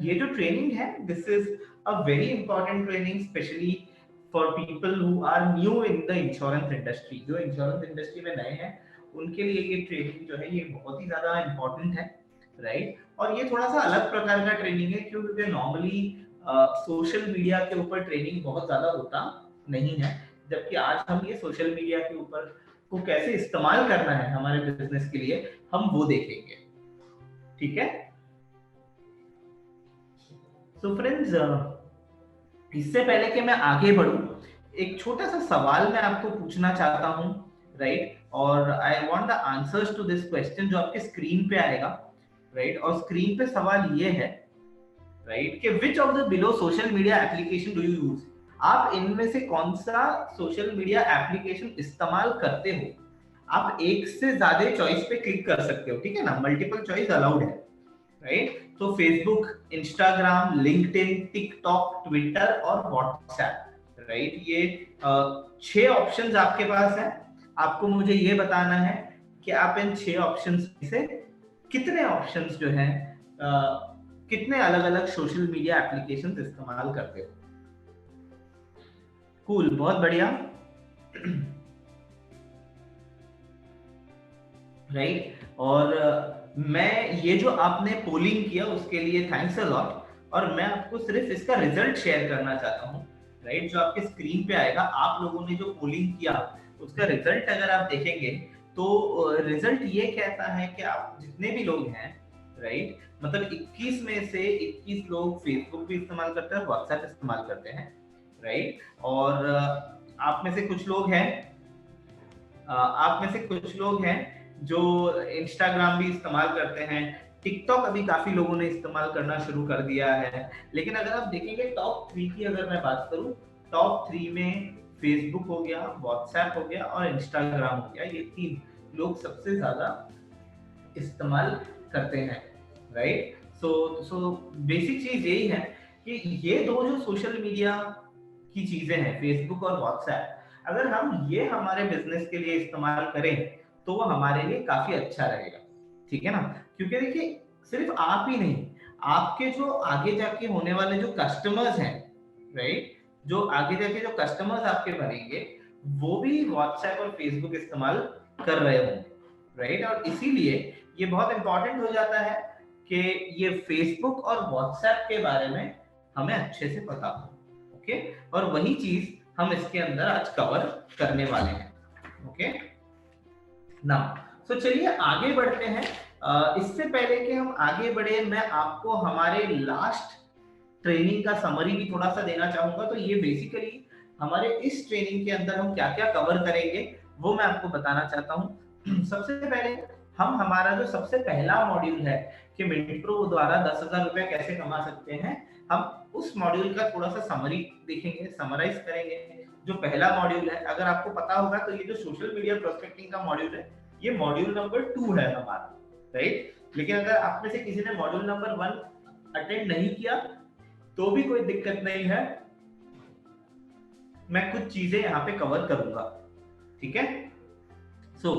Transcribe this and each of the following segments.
ये जो ट्रेनिंग है, this is a very important training, specially for people who are new in the insurance industry. जो insurance industry में नए हैं उनके लिए ये ट्रेनिंग जो है ये बहुत ही ज्यादा इंपॉर्टेंट है, राइट। और ये थोड़ा सा अलग प्रकार का ट्रेनिंग है, क्योंकि नॉर्मली सोशल मीडिया के ऊपर ट्रेनिंग बहुत ज्यादा होता नहीं है, जबकि आज हम ये सोशल मीडिया के ऊपर को कैसे इस्तेमाल करना है हमारे बिजनेस के लिए, हम वो देखेंगे, ठीक है। सो फ्रेंड्स, इससे पहले कि मैं आगे बढ़ूं, एक छोटा सा सवाल मैं आपको पूछना चाहता हूं, राइट। और I want the answers to this question, जो आपके स्क्रीन पे आएगा, राइट। और स्क्रीन पे सवाल ये है, राइट, कि which of the below social media application do you use. आप इनमें से कौन सा सोशल मीडिया एप्लीकेशन इस्तेमाल करते हो। आप एक से ज्यादा चॉइस पे क्लिक कर सकते हो, ठीक है ना, मल्टीपल चॉइस अलाउड है, राइट। तो Facebook, Instagram, LinkedIn, TikTok, Twitter और व्हाट्सएप, राइट। ये 6 ऑप्शंस आपके पास है। आपको मुझे ये बताना है कि आप इन 6 ऑप्शंस में से कितने ऑप्शंस जो हैं, कितने अलग अलग सोशल मीडिया एप्लीकेशंस इस्तेमाल करते हो। कूल, बहुत बढ़िया, राइट। और मैं ये जो आपने पोलिंग किया उसके लिए थैंक्स अ लॉट। और मैं आपको सिर्फ इसका रिजल्ट शेयर करना चाहता हूँ, राइट। जो आपके स्क्रीन पे आएगा, आप लोगों ने जो पोलिंग किया उसका रिजल्ट अगर आप देखेंगे तो रिजल्ट ये कहता है कि आप जितने भी लोग हैं, राइट, मतलब 21 में से 21 लोग फेसबुक भी इस्तेमाल करते हैं, व्हाट्सएप इस्तेमाल करते हैं, राइट। और आप में से कुछ लोग हैं, आप में से कुछ लोग हैं जो इंस्टाग्राम भी इस्तेमाल करते हैं, टिकटॉक अभी काफी लोगों ने इस्तेमाल करना शुरू कर दिया है। लेकिन अगर आप देखेंगे टॉप 3 की अगर मैं बात करूं, टॉप 3 में फेसबुक हो गया, व्हाट्सएप हो गया और इंस्टाग्राम हो गया, ये 3 लोग सबसे ज्यादा इस्तेमाल करते हैं, राइट। सो बेसिक चीज यही है कि ये दो जो सोशल मीडिया की चीजें हैं, फेसबुक और व्हाट्सएप, अगर हम ये हमारे बिजनेस के लिए इस्तेमाल करें तो वो हमारे लिए काफी अच्छा रहेगा, ठीक है ना। क्योंकि देखिए, सिर्फ आप ही नहीं, आपके जो आगे जाके होने वाले जो कस्टमर्स हैं, राइट, जो आगे जाके जो कस्टमर्स आपके बनेंगे वो भी व्हाट्सएप और फेसबुक इस्तेमाल कर रहे होंगे, राइट। और इसीलिए ये बहुत इंपॉर्टेंट हो जाता है कि ये फेसबुक और व्हाट्सएप के बारे में हमें अच्छे से पता हो, ओके। और वही चीज हम इसके अंदर आज कवर करने वाले हैं, ओके ना। तो चलिए आगे बढ़ते हैं। इससे पहले कि हम आगे बढ़े, मैं आपको हमारे लास्ट ट्रेनिंग का समरी भी थोड़ा सा देना चाहूंगा। तो ये बेसिकली हमारे इस ट्रेनिंग के अंदर हम क्या क्या कवर करेंगे वो मैं आपको बताना चाहता हूँ। सबसे पहले हम हमारा जो सबसे पहला मॉड्यूल है कि मिनट प्रो द्वारा 10,000 रुपए कैसे कमा सकते हैं, हम उस मॉड्यूल का थोड़ा सा समरी देखेंगे, समराइज करेंगे। जो पहला मॉड्यूल है, अगर आपको पता होगा तो ये जो सोशल मीडिया प्रोस्पेक्टिंग का मॉड्यूल है, ये मॉड्यूल नंबर 2 है हमारा, राइट। लेकिन अगर आप में से किसी ने मॉड्यूल नंबर 1 अटेंड नहीं किया तो भी कोई दिक्कत नहीं है, मैं कुछ चीजें यहाँ पे कवर करूंगा, ठीक है। सो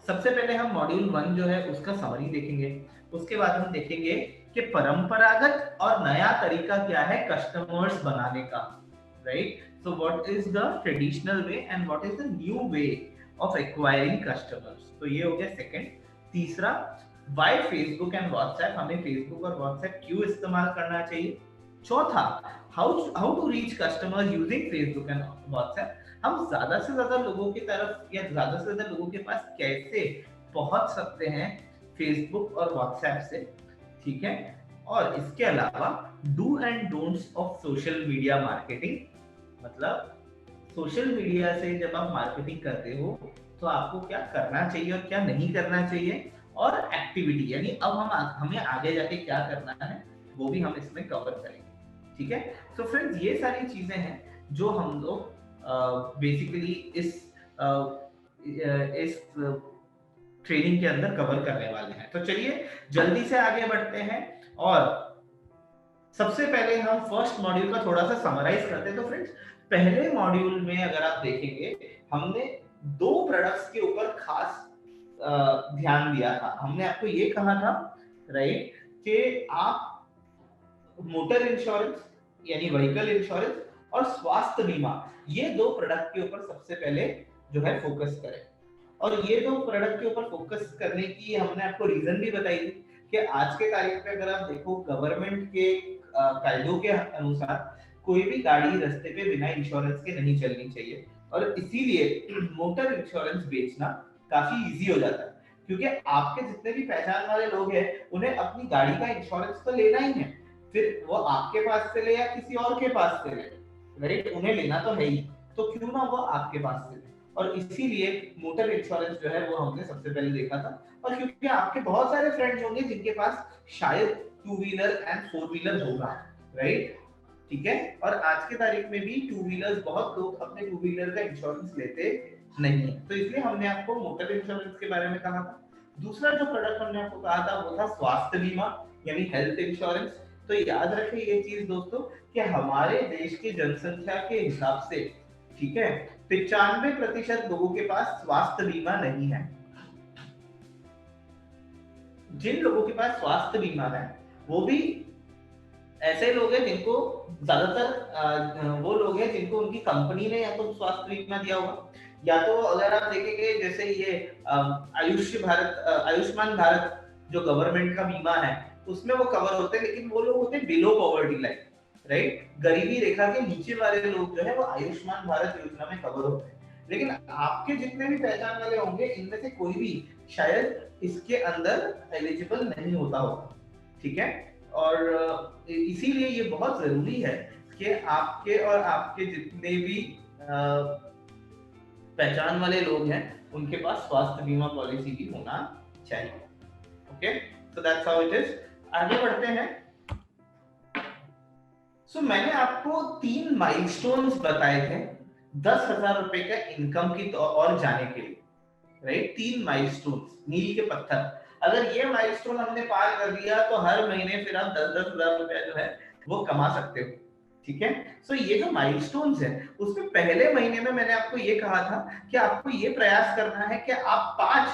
सबसे पहले हम मॉड्यूल 1 जो है उसका समरी देखेंगे। उसके बाद हम देखेंगे कि परंपरागत और नया तरीका क्या है कस्टमर्स बनाने का, right. So what is the traditional way and what is the new way of acquiring customers. तो ये हो गया सेकंड। तीसरा, व्हाई फेसबुक एंड व्हाट्सएप, हमें फेसबुक और व्हाट्सएप क्यों इस्तेमाल करना चाहिए। चौथा, how to reach customers using Facebook and WhatsApp, हम ज्यादा से ज्यादा लोगों की तरफ या ज्यादा से ज्यादा लोगों के पास कैसे पहुंच सकते हैं फेसबुक और व्हाट्सएप से, ठीक है। और इसके अलावा do and don'ts of social media marketing, मतलब सोशल मीडिया से जब आप मार्केटिंग करते हो तो आपको क्या करना चाहिए और क्या नहीं करना चाहिए, और एक्टिविटी, यानी अब हमें आगे जाके क्या करना है वो भी हम इसमें कवर करेंगे, ठीक है। तो फ्रेंड्स, ये सारी चीजें हैं जो हम लोग बेसिकली इस ट्रेनिंग के अंदर कवर करने वाले हैं। तो चलिए जल्दी से आगे बढ़ते हैं और सबसे पहले हम फर्स्ट मॉड्यूल का थोड़ा सा समराइज करते हैं। तो फ्रेंड्स, पहले मॉड्यूल में अगर आप देखेंगे हमने 2 प्रोडक्ट्स के ऊपर खास ध्यान दिया था। हमने आपको ये कहा था, राइट, कि आप मोटर इंश्योरेंस यानी व्हीकल इंश्योरेंस और स्वास्थ्य बीमा, ये दो प्रोडक्ट के ऊपर सबसे पहले जो है फोकस करें। और ये दो प्रोडक्ट के ऊपर फोकस करने की हमने आपको रीजन भी बताई थी कि आज के तारीख पे अगर आप देखो गवर्नमेंट के कायदों के अनुसार कोई भी गाड़ी रास्ते पे बिना इंश्योरेंस के नहीं चलनी चाहिए, और इसीलिए मोटर इंश्योरेंस बेचना काफी इजी हो जाता है, क्योंकि आपके जितने भी पहचान वाले लोग हैं उन्हें अपनी गाड़ी का इंश्योरेंस तो लेना ही है, फिर वो आपके पास से ले या किसी और के पास से ले, राइट, उन्हें लेना तो है ही, तो क्यों ना वो आपके पास से ले। और इसीलिए मोटर इंश्योरेंस जो है वो हमने सबसे पहले देखा था। और क्योंकि आपके बहुत सारे फ्रेंड्स होंगे जिनके पास शायद two wheeler and four wheeler होगा, राइट, ठीक है, और आज के तारीख में भी टू व्हीलर्स बहुत लोग अपने टू व्हीलर का इंश्योरेंस लेते नहीं है, तो इसलिए हमने आपको मोटर इंश्योरेंस के बारे में कहा था। दूसरा जो प्रोडक्ट हमने आपको कहा था वो था स्वास्थ्य बीमा यानी हेल्थ इंश्योरेंस। तो याद रखें ये चीज दोस्तों कि हमारे देश की जनसंख्या के हिसाब से, ठीक है, 95% लोगों के पास स्वास्थ्य बीमा नहीं है। जिन लोगों के पास स्वास्थ्य बीमा है वो भी ऐसे लोग हैं जिनको ज्यादातर वो लोग हैं जिनको उनकी कंपनी ने या तो स्वास्थ्य बीमा दिया होगा, या तो अगर आप देखेंगे जैसे ये आयुष्मान भारत जो गवर्नमेंट का बीमा है उसमें वो कवर होते हैं, लेकिन वो लोग होते हैं बिलो पॉवर्टी लाइन, राइट, गरीबी रेखा के नीचे वाले लोग जो है वो आयुष्मान भारत योजना में कवर होते हैं। लेकिन आपके जितने भी पहचान वाले होंगे इनमें से कोई भी शायद इसके अंदर एलिजिबल नहीं होता होगा, ठीक है। और इसीलिए ये बहुत जरूरी है कि आपके और आपके जितने भी पहचान वाले लोग हैं उनके पास स्वास्थ्य बीमा पॉलिसी भी होना चाहिए। Okay, so that's how it is. आगे बढ़ते हैं। सो मैंने आपको 3 माइलस्टोन्स बताए थे 10,000 रुपए का इनकम की और जाने के लिए, राइट, 3 माइलस्टोन्स, मील के पत्थर। अगर ये माइलस्टोन हमने पार कर लिया तो हर महीने फिर आप 10-10 हजार रुपया जो है वो कमा सकते हो, ठीक है। सो ये जो माइलस्टोन्स है उसमें पहले महीने में मैंने आपको ये कहा था कि आपको ये प्रयास करना है कि आप 5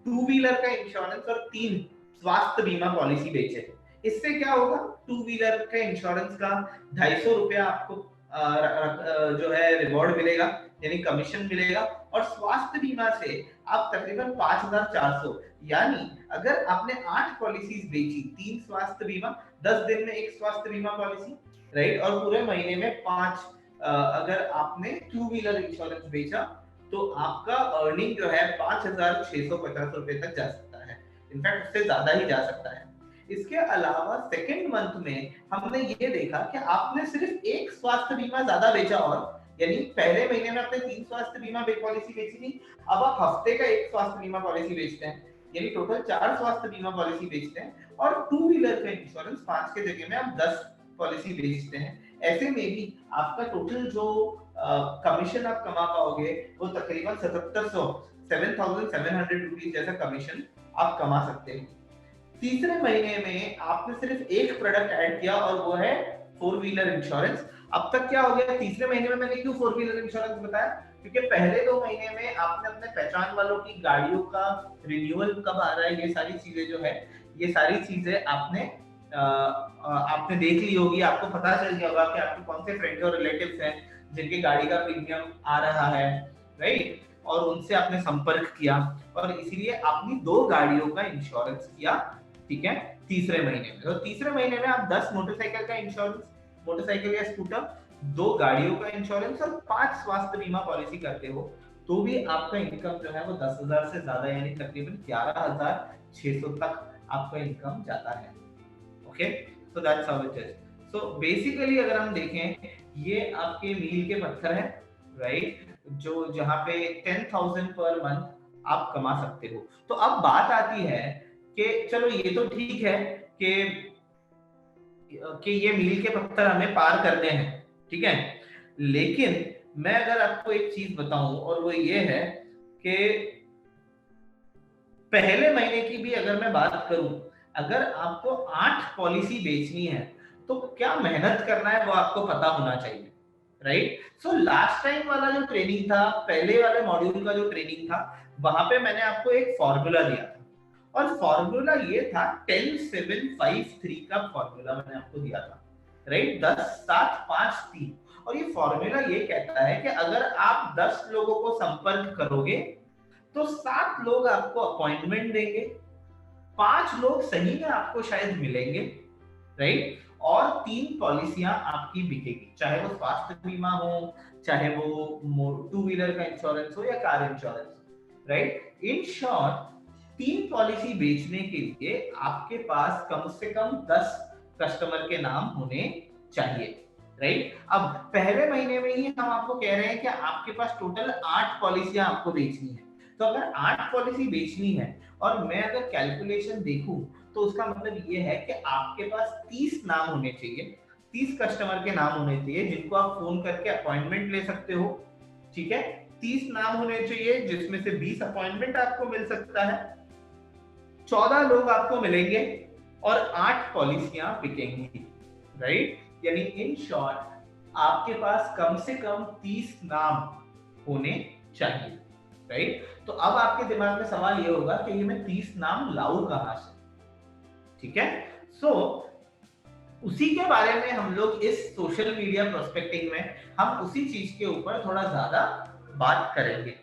टू व्हीलर का इंश्योरेंस और 3 स्वास्थ्य बीमा पॉलिसी बेचे। इससे क्या होगा, टू व्हीलर का इंश्योरेंस का 250 रुपया आपको जो है रिवॉर्ड मिलेगा यानी कमीशन मिलेगा, और स्वास्थ्य बीमा से आप तकरीबन 5,400, यानी अगर आपने 8 पॉलिसीज बेची, 3 स्वास्थ्य बीमा, 10 दिन में 1 स्वास्थ्य बीमा पॉलिसी, राइट, और पूरे महीने में 5 अगर आपने टू व्हीलर इंश्योरेंस बेचा तो आपका अर्निंग जो है 5,650 रुपए तक जा सकता है, इनफैक्ट उससे ज्यादा ही जा सकता है। इसके अलावा सेकेंड मंथ में हमने ये देखा कि आपने सिर्फ एक स्वास्थ्य बीमा ज्यादा बेचा, और यानी पहले महीने में आपने 3 स्वास्थ्य बीमा पॉलिसी बेची थी, अब आप हफ्ते का 1 स्वास्थ्य बीमा पॉलिसी बेचते हैं, यानी टोटल 4 स्वास्थ्य बीमा पॉलिसी बेचते हैं, और टू व्हीलर का इंश्योरेंस 5 के जगह में आप 10 पॉलिसी बेचते हैं। ऐसे में भी आपका टोटल जो कमीशन आप कमा पाओगे वो तकरीबन 7,700 रुपीज जैसा कमीशन आप कमा सकते हो। तीसरे महीने में आपने सिर्फ एक प्रोडक्ट ऐड किया और वो है 4 व्हीलर इंश्योरेंस। अब तक क्या हो गया, तीसरे महीने में मैंने क्यों 4 व्हीलर इंश्योरेंस बताया, क्योंकि पहले 2 महीने में आपने अपने पहचान वालों की गाड़ियों का रिन्यूअल कब आ रहा है, ये सारी चीजें जो है, ये सारी चीजें आपने देख ली होगी, आपको पता चल गया होगा कि आपके कौन से फ्रेंड्स और रिलेटिव्स हैं जिनके गाड़ी का प्रीमियम आ रहा है, राइट, और उनसे आपने संपर्क किया और इसीलिए आपने 2 गाड़ियों का इंश्योरेंस किया, ठीक है, तीसरे महीने में। तो तीसरे महीने में आप 10 मोटरसाइकिल का इंश्योरेंस, मोटरसाइकिल या स्कूटर, 2 गाड़ियों का इंश्योरेंस और 5 स्वास्थ्य बीमा पॉलिसी करते हो तो भी आपका इनकम जो है वो 10,000 से ज्यादा यानी तकरीबन 11,600 तक आपका इनकम जाता है। Okay, so that's how it is. So basically अगर हम देखें ये आपके मील के पत्थर है, राइट, जो जहां पे 10,000 पर मंथ आप कमा सकते हो। तो अब बात आती है कि चलो ये तो ठीक है कि ये मील के पत्थर हमें पार करने हैं, ठीक है, लेकिन मैं अगर आपको एक चीज बताऊं और वो ये है कि पहले महीने की भी अगर मैं बात करूं, अगर आपको 8 पॉलिसी बेचनी है तो क्या मेहनत करना है वो आपको पता होना चाहिए, राइट। सो लास्ट टाइम वाला जो ट्रेनिंग था, पहले वाले मॉड्यूल का जो ट्रेनिंग था, वहां पे मैंने आपको एक फॉर्मूला दिया था और फॉर्मूला ये था 10-7-5-3 का फॉर्मूला मैंने आपको दिया था। राइट, 10 7 5 3। और ये फॉर्मूला ये कहता है कि अगर आप 10 लोगों को संपर्क करोगे तो 7 लोग आपको अपॉइंटमेंट देंगे, 5 लोग सही में आपको शायद मिलेंगे, राइट, और 3 पॉलिसियां आपकी बिकेगी, चाहे वो स्वास्थ्य बीमा हो, चाहे वो टू व्हीलर का इंश्योरेंस हो या car insurance, right. In short 3 policy बेचने के लिए आपके पास कम से कम 10 कस्टमर के नाम होने चाहिए, राइट। अब पहले महीने में ही हम आपको कह रहे हैं कि आपके पास टोटल 8 पॉलिसियां आपको बेचनी है। तो अगर 8 पॉलिसी बेचनी है और मैं अगर कैलकुलेशन देखूं तो उसका मतलब ये है कि आपके पास 30 नाम होने चाहिए, 30 कस्टमर के नाम होने चाहिए जिनको आप फोन करके अपॉइंटमेंट ले सकते हो, ठीक है। 30 नाम होने चाहिए जिसमें से 20 अपॉइंटमेंट आपको मिल सकता है, 14 लोग आपको मिलेंगे और 8 पॉलिसियां बिकेंगी, राइट। यानी इन शॉर्ट आपके पास कम से कम 30 नाम होने चाहिए, राइट। तो अब आपके दिमाग में सवाल ये होगा कि ये मैं 30 नाम लाऊं कहां से, ठीक है। सो उसी के बारे में हम लोग इस सोशल मीडिया प्रोस्पेक्टिंग में हम उसी चीज के ऊपर थोड़ा ज्यादा बात करेंगे।